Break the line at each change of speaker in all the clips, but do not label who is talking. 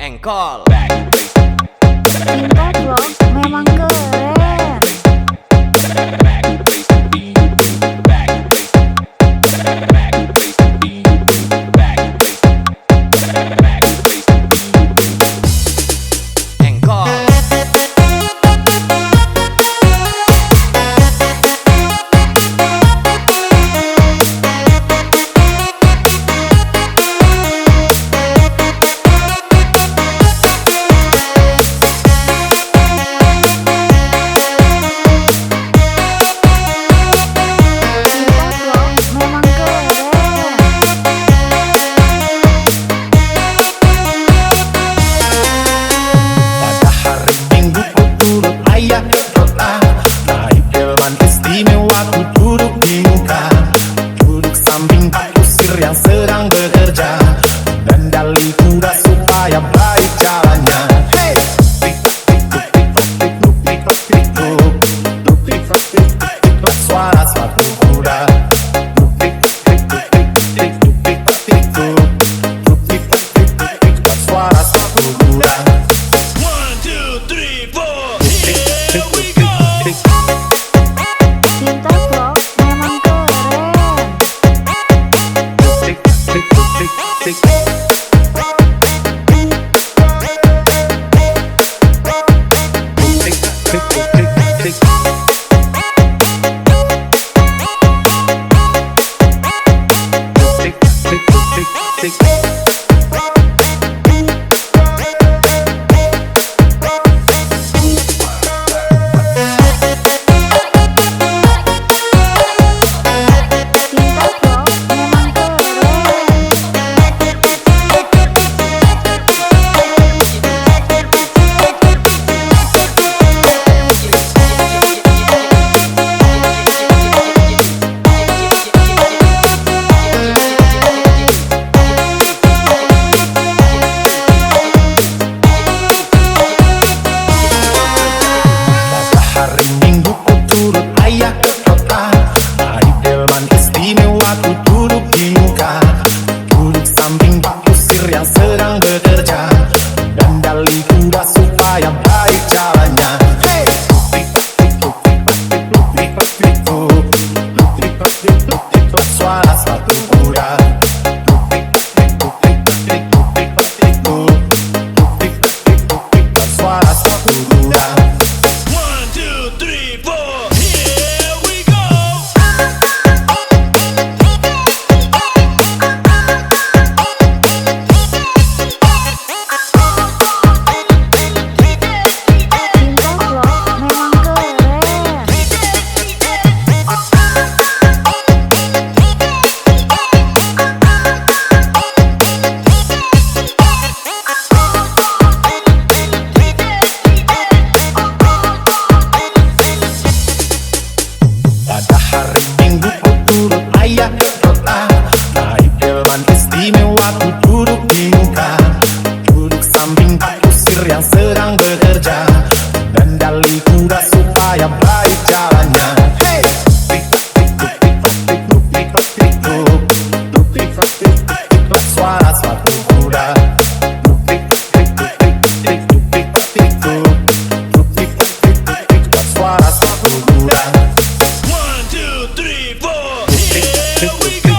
Engkol.
Cinta Vlog memang keren.
Yang sedang bekerja dan dali kuda supaya baik jalannya. Hey! Suara sepatu kuda. Suara sepatu kuda.
1, 2, 3, 4, here we go.
Cinta Vlog memang keren. Cinta Vlog memang keren.
Pada hari Minggu ku turut ayah ke kota. Hari delman istimewa ku duduk di muka. Duduk samping pak kusir yang sedang bekerja dan dali kuda supaya baik jalannya. Hey! Suara sepatu kuda. Suara sepatu kuda.
1, 2, 3, 4, here we go.
Cinta Vlog memang keren.
Pada hari Minggu ku turut ayah ke kota. Naik delman istimewa ku duduk di muka. Duduk samping pak kusir yang sedang bekerja dan dali kuda supaya baik jalannya. Hey! Suara sepatu kuda. Suara sepatu kuda.
1, 2, 3, 4, here we go.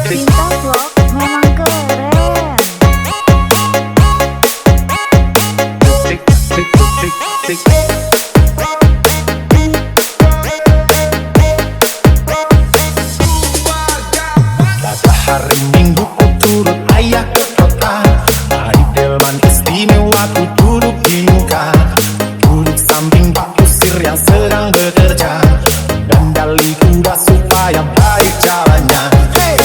Cinta Vlog memang keren.
Pada hari Minggu ku turut ayah ke kota. Hari delman istimewa ku duduk di muka. Duduk samping pak kusir yang sedang bekerja dan dali kuda supaya baik jalannya. Hey!